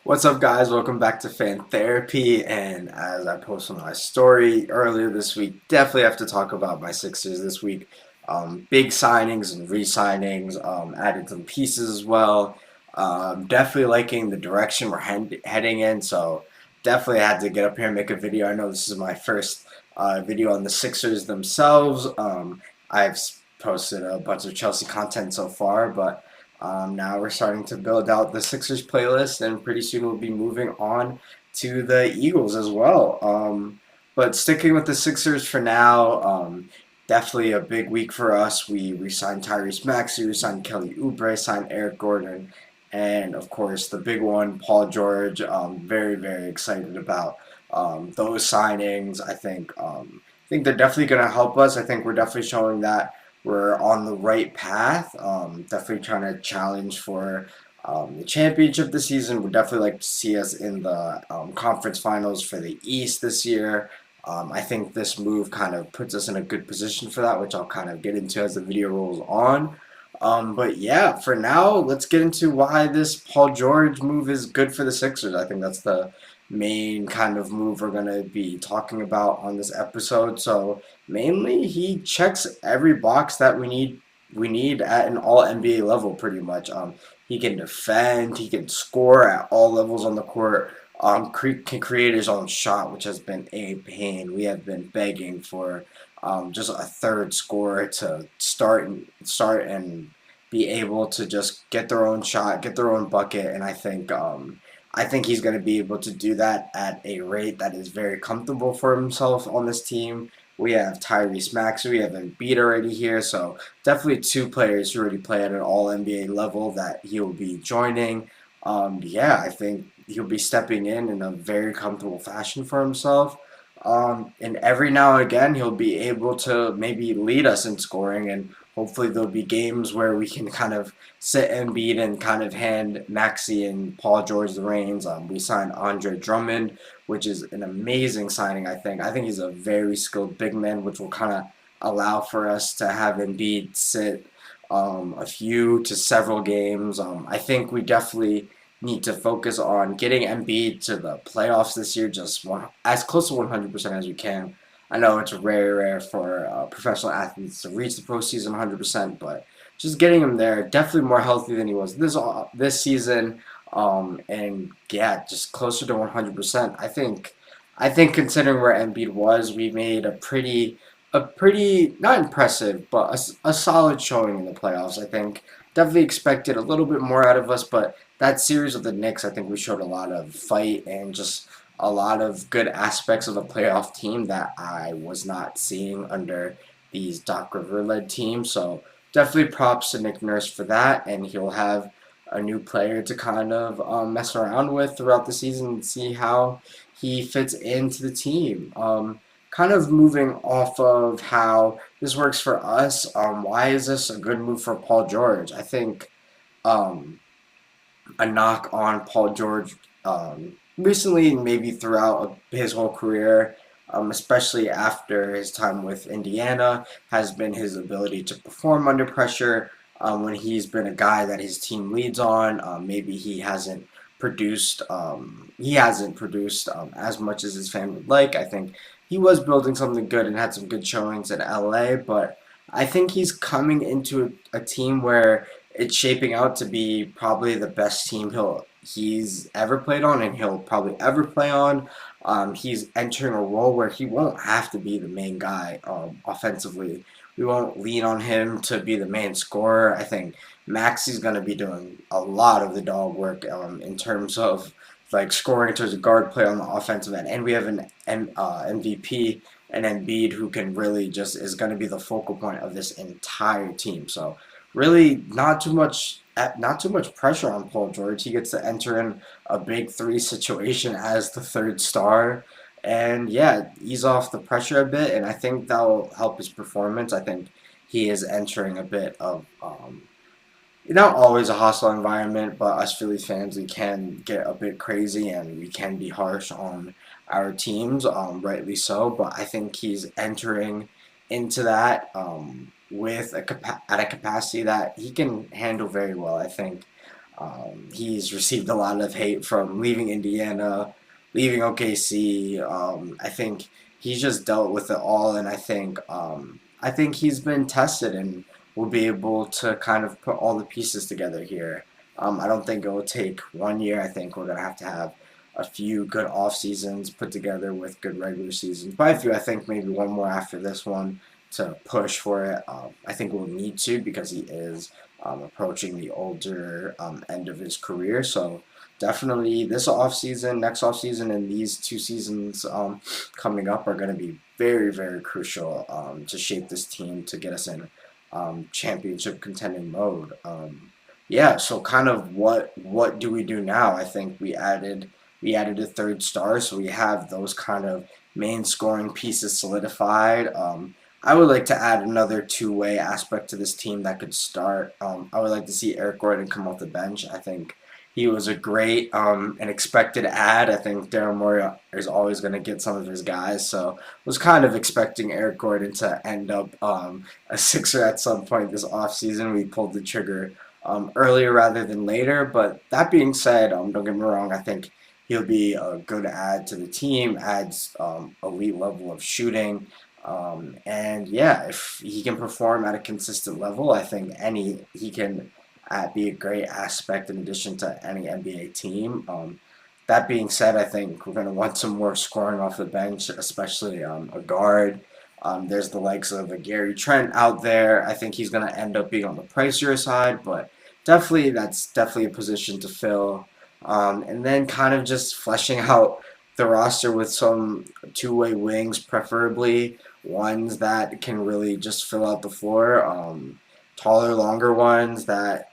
What's up, guys? Welcome back to Fan Therapy. And as I posted on my story earlier this week, definitely have to talk about my Sixers this week. Big signings and re-signings, added some pieces as well. Definitely liking the direction we're heading in. So definitely had to get up here and make a video. I know this is my first video on the Sixers themselves. I've posted a bunch of Chelsea content so far, but now we're starting to build out the Sixers playlist, and pretty soon we'll be moving on to the Eagles as well. But sticking with the Sixers for now, definitely a big week for us. We signed Tyrese Maxey, we signed Kelly Oubre, signed Eric Gordon, and of course the big one, Paul George. Very very excited about those signings. I think they're definitely going to help us. I think we're definitely showing that we're on the right path. Definitely trying to challenge for the championship this season. We'd definitely like to see us in the conference finals for the East this year. I think this move kind of puts us in a good position for that, which I'll kind of get into as the video rolls on. But yeah, for now, let's get into why this Paul George move is good for the Sixers. I think that's the main kind of move we're going to be talking about on this episode. So mainly, he checks every box that we need at an all NBA level, pretty much. He can defend, he can score at all levels on the court. Can create his own shot, which has been a pain. We have been begging for just a third scorer to start and be able to just get their own shot, get their own bucket, and I think he's going to be able to do that at a rate that is very comfortable for himself on this team. We have Tyrese Maxey, we have Embiid already here, so definitely two players who already play at an All NBA level that he will be joining. Yeah, I think he'll be stepping in a very comfortable fashion for himself. And every now and again, he'll be able to maybe lead us in scoring, and hopefully there'll be games where we can kind of sit Embiid and kind of hand Maxi and Paul George the reins. We signed Andre Drummond, which is an amazing signing. I think he's a very skilled big man, which will kind of allow for us to have Embiid sit a few to several games. I think we definitely need to focus on getting Embiid to the playoffs this year, just as close to 100% as we can. I know it's rare for professional athletes to reach the postseason 100%, but just getting him there, definitely more healthy than he was this season, and yeah, just closer to 100%. I think considering where Embiid was, we made a pretty not impressive, but a solid showing in the playoffs. I think definitely expected a little bit more out of us, but that series with the Knicks, I think we showed a lot of fight and just a lot of good aspects of a playoff team that I was not seeing under these Doc River led teams. So definitely props to Nick Nurse for that, and he'll have a new player to kind of mess around with throughout the season and see how he fits into the team. Kind of moving off of how this works for us, why is this a good move for Paul George? I think um, a knock on Paul George recently and maybe throughout his whole career, especially after his time with Indiana, has been his ability to perform under pressure. When he's been a guy that his team leads on, maybe he hasn't produced as much as his fan would like. I think he was building something good and had some good showings in LA, but I think he's coming into a team where it's shaping out to be probably the best team he's ever played on, and he'll probably ever play on. He's entering a role where he won't have to be the main guy offensively. We won't lean on him to be the main scorer. I think Maxi's going to be doing a lot of the dog work in terms of like scoring in terms of guard play on the offensive end, and we have MVP and Embiid who can really just is going to be the focal point of this entire team. So really not too much pressure on Paul George. He gets to enter in a big three situation as the third star, and yeah, ease off the pressure a bit. And I think that will help his performance. I think he is entering a bit of not always a hostile environment, but us Philly fans, we can get a bit crazy and we can be harsh on our teams, rightly so. But I think he's entering into that with at a capacity that he can handle very well. I think He's received a lot of hate from leaving Indiana, leaving OKC. I think he's just dealt with it all, and I think he's been tested and will be able to kind of put all the pieces together here. I don't think it will take 1 year. I think we're gonna have to have a few good off seasons put together with good regular seasons. By a few, I think maybe one more after this one to push for it. I think we'll need to because he is approaching the older end of his career. So definitely this off season, next off season, and these 2 seasons coming up are going to be very, very crucial to shape this team to get us in championship contending mode. Yeah, so kind of what do we do now? I think we added a third star, so we have those kind of main scoring pieces solidified. I would like to add another two-way aspect to this team that could start. I would like to see Eric Gordon come off the bench. I think he was a great and expected add. I think Daryl Morey is always going to get some of his guys, so was kind of expecting Eric Gordon to end up a Sixer at some point this offseason. We pulled the trigger earlier rather than later, but that being said, don't get me wrong, I think he'll be a good add to the team, adds elite level of shooting. And yeah, if he can perform at a consistent level, I think he can be a great aspect in addition to any NBA team. That being said, I think we're going to want some more scoring off the bench, especially a guard. There's the likes of a Gary Trent out there. I think he's going to end up being on the pricier side, but definitely that's definitely a position to fill. And then kind of just fleshing out the roster with some two-way wings, preferably ones that can really just fill out the floor. Taller, longer ones that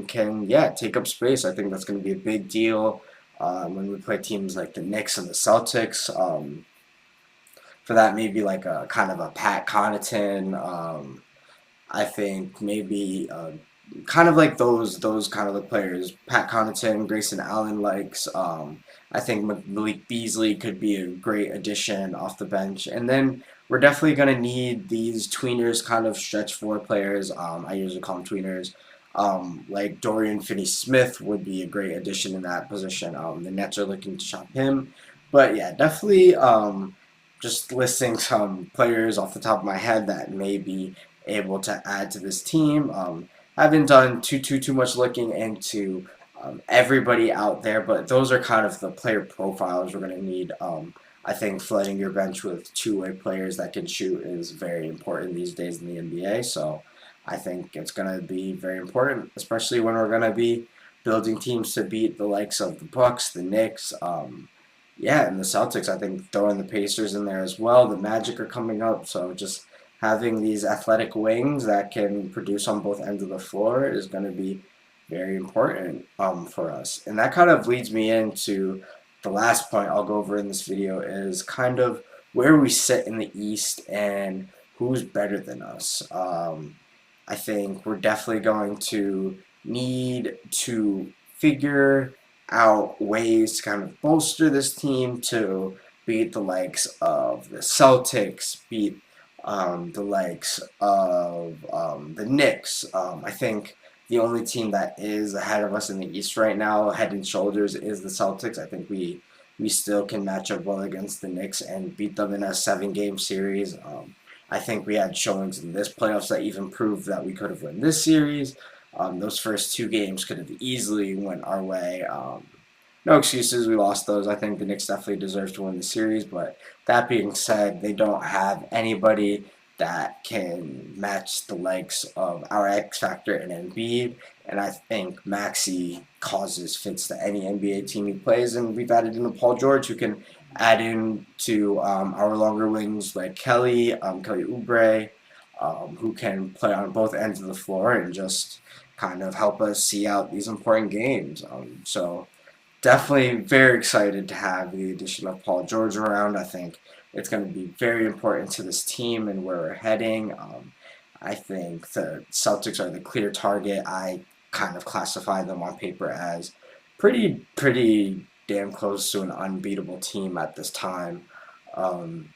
can, yeah, take up space. I think that's going to be a big deal when we play teams like the Knicks and the Celtics. For that, maybe like a kind of a Pat Connaughton. I think maybe kind of like those kind of the players. Pat Connaughton, Grayson Allen likes. I think Malik Beasley could be a great addition off the bench, and then we're definitely gonna need these tweeners, kind of stretch four players. I usually call them tweeners. Like Dorian Finney-Smith would be a great addition in that position. The Nets are looking to shop him, but yeah, definitely. Just listing some players off the top of my head that may be able to add to this team. Haven't done too much looking into everybody out there, but those are kind of the player profiles we're going to need. I think flooding your bench with two-way players that can shoot is very important these days in the NBA. So I think it's going to be very important, especially when we're going to be building teams to beat the likes of the Bucks, the Knicks, yeah, and the Celtics. I think throwing the Pacers in there as well. The Magic are coming up, so just having these athletic wings that can produce on both ends of the floor is going to be very important for us. And that kind of leads me into the last point I'll go over in this video is kind of where we sit in the East and who's better than us. I think we're definitely going to need to figure out ways to kind of bolster this team to beat the likes of the Celtics, beat the likes of the Knicks. I think the only team that is ahead of us in the East right now, head and shoulders, is the Celtics. I think we still can match up well against the Knicks and beat them in a 7-game series. I think we had showings in this playoffs that even proved that we could have won this series. Those first 2 games could have easily went our way. No excuses, we lost those. I think the Knicks definitely deserve to win the series, but that being said, they don't have anybody that can match the likes of our X Factor and Embiid, and I think Maxey causes fits to any NBA team he plays, and we've added in Paul George who can add in to our longer wings like Kelly Oubre, who can play on both ends of the floor and just kind of help us see out these important games. So definitely very excited to have the addition of Paul George around. I think it's going to be very important to this team and where we're heading. I think the Celtics are the clear target. I kind of classify them on paper as pretty damn close to an unbeatable team at this time. Um,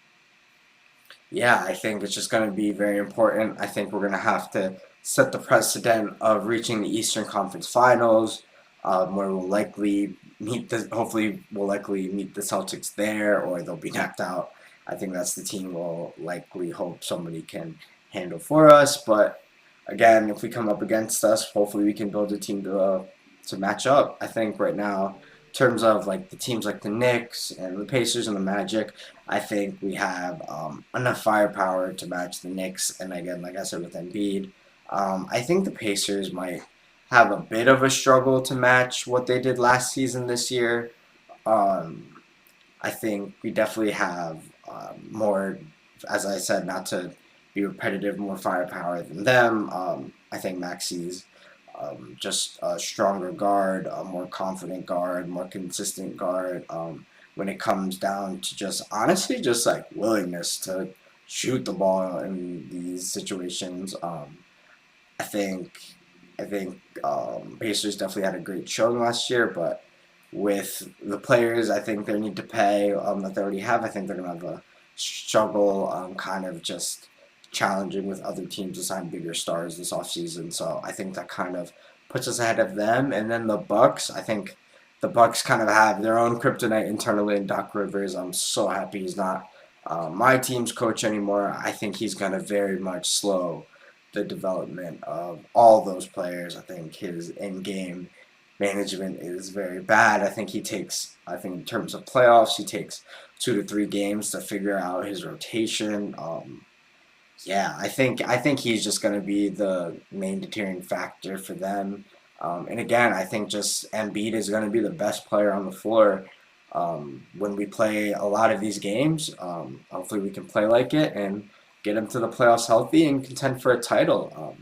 yeah, I think it's just going to be very important. I think we're going to have to set the precedent of reaching the Eastern Conference Finals. where we'll likely hopefully we'll likely meet the Celtics there, or they'll be knocked out. I think that's the team we'll likely hope somebody can handle for us. But again, if we come up against us, hopefully we can build a team to match up. I think right now, in terms of like the teams like the Knicks and the Pacers and the Magic, I think we have enough firepower to match the Knicks. And again, like I said with Embiid, I think the Pacers might have a bit of a struggle to match what they did last season this year. Um, I think we definitely have more, as I said, not to be repetitive, more firepower than them. I think Maxi's just a stronger guard, a more confident guard, more consistent guard. When it comes down to just honestly, just like willingness to shoot the ball in these situations. I think Pacers definitely had a great showing last year, but with the players, I think they need to pay that they already have. I think they're gonna have a struggle, kind of just challenging with other teams to sign bigger stars this offseason. So I think that kind of puts us ahead of them. And then the Bucks, I think the Bucks kind of have their own kryptonite internally in Doc Rivers. I'm so happy he's not my team's coach anymore. I think he's gonna very much slow the development of all those players. I think his in-game management is very bad. I think in terms of playoffs, he takes 2 to 3 games to figure out his rotation. Yeah, I think he's just going to be the main deterring factor for them. And again, I think just Embiid is going to be the best player on the floor when we play a lot of these games. Hopefully, we can play like it and get him to the playoffs healthy and contend for a title.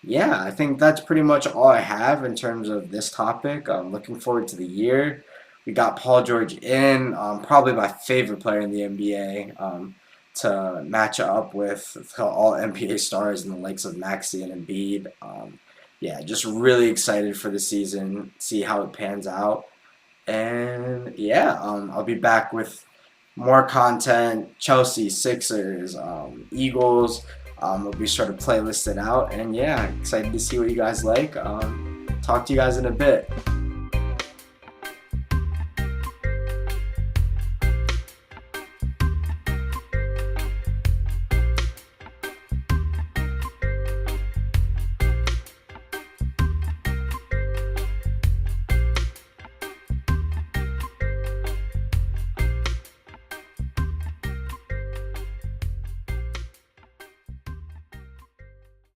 Yeah, I think that's pretty much all I have in terms of this topic. I'm looking forward to the year. We got Paul George in, probably my favorite player in the NBA, to match up with all NBA stars and the likes of Maxey and Embiid. Yeah, just really excited for the season, see how it pans out. And yeah, I'll be back with more content. Chelsea, Sixers, Eagles. We'll be sure to playlist it out. And yeah, excited to see what you guys like. Talk to you guys in a bit.